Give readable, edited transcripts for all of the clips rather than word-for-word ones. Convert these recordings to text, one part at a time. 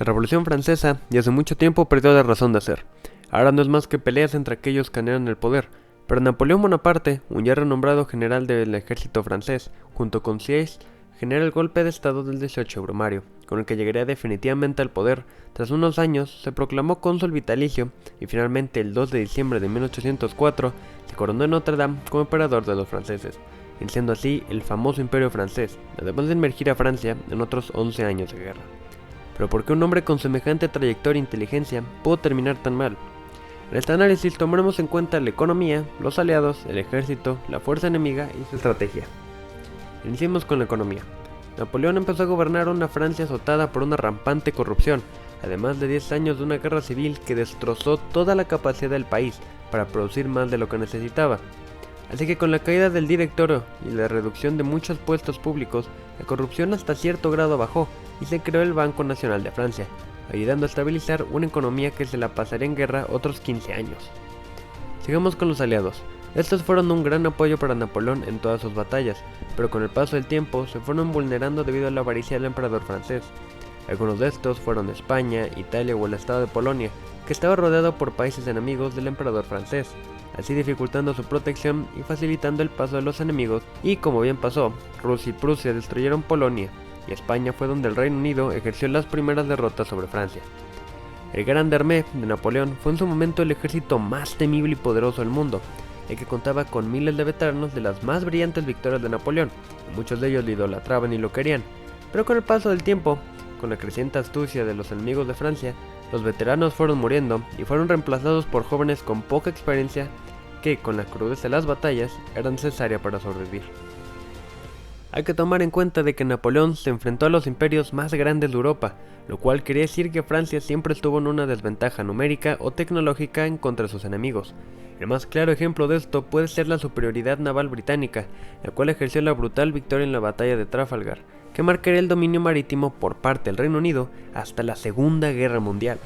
La Revolución Francesa ya hace mucho tiempo perdió la razón de ser. Ahora no es más que peleas entre aquellos que anhelan el poder, pero Napoleón Bonaparte, un ya renombrado general del ejército francés, junto con Sieyès, genera el golpe de estado del 18 de Brumario, con el que llegaría definitivamente al poder. Tras unos años, se proclamó cónsul vitalicio y finalmente el 2 de diciembre de 1804 se coronó en Notre Dame como emperador de los franceses, iniciando así el famoso imperio francés, además de inmergir a Francia en otros 11 años de guerra. Pero ¿por qué un hombre con semejante trayectoria e inteligencia pudo terminar tan mal? En este análisis tomaremos en cuenta la economía, los aliados, el ejército, la fuerza enemiga y su estrategia. Iniciemos con la economía. Napoleón empezó a gobernar una Francia azotada por una rampante corrupción, además de 10 años de una guerra civil que destrozó toda la capacidad del país para producir más de lo que necesitaba. Así que con la caída del directorio y la reducción de muchos puestos públicos, la corrupción hasta cierto grado bajó y se creó el Banco Nacional de Francia, ayudando a estabilizar una economía que se la pasaría en guerra otros 15 años. Sigamos con los aliados. Estos fueron un gran apoyo para Napoleón en todas sus batallas, pero con el paso del tiempo se fueron vulnerando debido a la avaricia del emperador francés. Algunos de estos fueron España, Italia o el estado de Polonia, que estaba rodeado por países enemigos del emperador francés, así dificultando su protección y facilitando el paso de los enemigos, y como bien pasó, Rusia y Prusia destruyeron Polonia, y España fue donde el Reino Unido ejerció las primeras derrotas sobre Francia. El Grande Armée de Napoleón fue en su momento el ejército más temible y poderoso del mundo, el que contaba con miles de veteranos de las más brillantes victorias de Napoleón, y muchos de ellos lo idolatraban y lo querían, pero con el paso del tiempo, con la creciente astucia de los enemigos de Francia, los veteranos fueron muriendo y fueron reemplazados por jóvenes con poca experiencia que, con la crudeza de las batallas, era necesaria para sobrevivir. Hay que tomar en cuenta de que Napoleón se enfrentó a los imperios más grandes de Europa, lo cual quería decir que Francia siempre estuvo en una desventaja numérica o tecnológica en contra de sus enemigos. El más claro ejemplo de esto puede ser la superioridad naval británica, la cual ejerció la brutal victoria en la batalla de Trafalgar, que marcaría el dominio marítimo por parte del Reino Unido hasta la Segunda Guerra Mundial.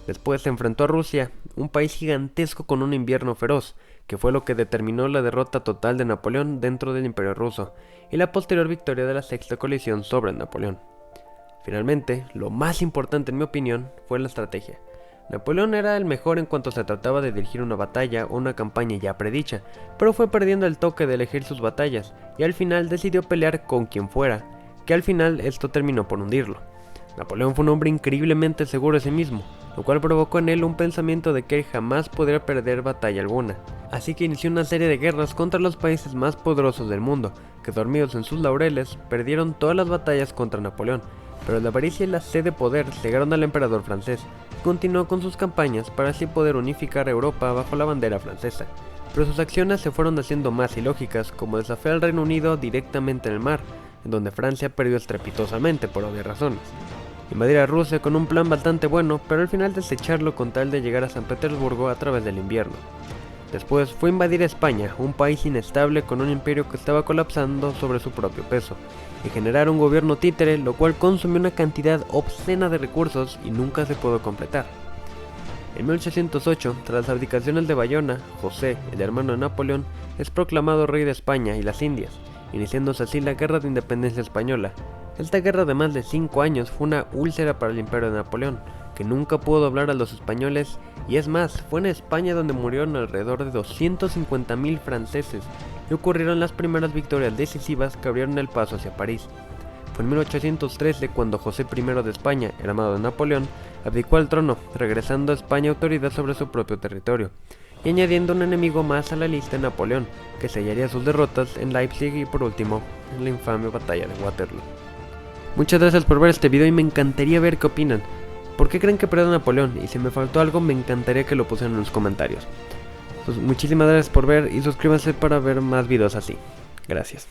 Después se enfrentó a Rusia, un país gigantesco con un invierno feroz, que fue lo que determinó la derrota total de Napoleón dentro del Imperio ruso, y la posterior victoria de la Sexta Coalición sobre Napoleón. Finalmente, lo más importante en mi opinión fue la estrategia. Napoleón era el mejor en cuanto se trataba de dirigir una batalla o una campaña ya predicha, pero fue perdiendo el toque de elegir sus batallas, y al final decidió pelear con quien fuera, que al final esto terminó por hundirlo. Napoleón fue un hombre increíblemente seguro de sí mismo, lo cual provocó en él un pensamiento de que él jamás podría perder batalla alguna. Así que inició una serie de guerras contra los países más poderosos del mundo, que dormidos en sus laureles, perdieron todas las batallas contra Napoleón, pero la avaricia y la sed de poder cegaron al emperador francés, y continuó con sus campañas para así poder unificar a Europa bajo la bandera francesa. Pero sus acciones se fueron haciendo más ilógicas, como desafiar al Reino Unido directamente en el mar, en donde Francia perdió estrepitosamente por obvias razones. Invadir a Rusia con un plan bastante bueno, pero al final desecharlo con tal de llegar a San Petersburgo a través del invierno. Después fue invadir España, un país inestable con un imperio que estaba colapsando sobre su propio peso, y generar un gobierno títere, lo cual consumió una cantidad obscena de recursos y nunca se pudo completar. En 1808, tras las abdicaciones de Bayona, José, el hermano de Napoleón, es proclamado rey de España y las Indias, iniciándose así la Guerra de Independencia Española. Esta guerra de más de 5 años fue una úlcera para el imperio de Napoleón, que nunca pudo doblar a los españoles, y es más, fue en España donde murieron alrededor de 250.000 franceses, y ocurrieron las primeras victorias decisivas que abrieron el paso hacia París. Fue en 1813 cuando José I de España, hermano de Napoleón, abdicó al trono, regresando a España autoridad sobre su propio territorio, y añadiendo un enemigo más a la lista de Napoleón, que sellaría sus derrotas en Leipzig y por último, en la infame batalla de Waterloo. Muchas gracias por ver este video y me encantaría ver qué opinan. ¿Por qué creen que perdió Napoleón? Y si me faltó algo, me encantaría que lo pusieran en los comentarios. Pues muchísimas gracias por ver y suscríbanse para ver más videos así. Gracias.